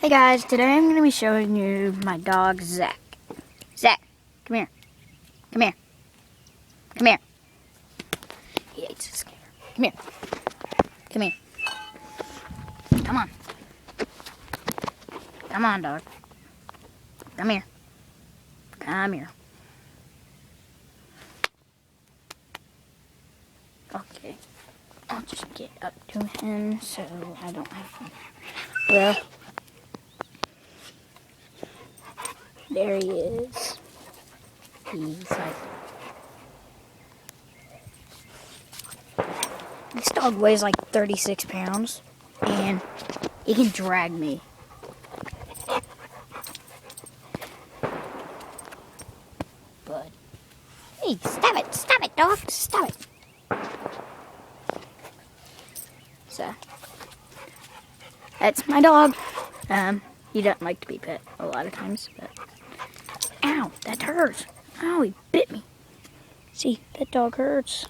Hey guys, today I'm going to be showing you my dog Zach. Zach, come here. Come here. Come here. He hates this camera. Come here. Come here. Come on. Come on, dog. Come here. Come here. Okay. I'll just get up to him so I don't have to. Well, there he is. He's like... This dog weighs like 36 pounds, and he can drag me. But, hey, stop it, dog, stop it. So, that's my dog. He doesn't like to be pet a lot of times, but, ow, that hurts. Ow, he bit me. See, that dog hurts.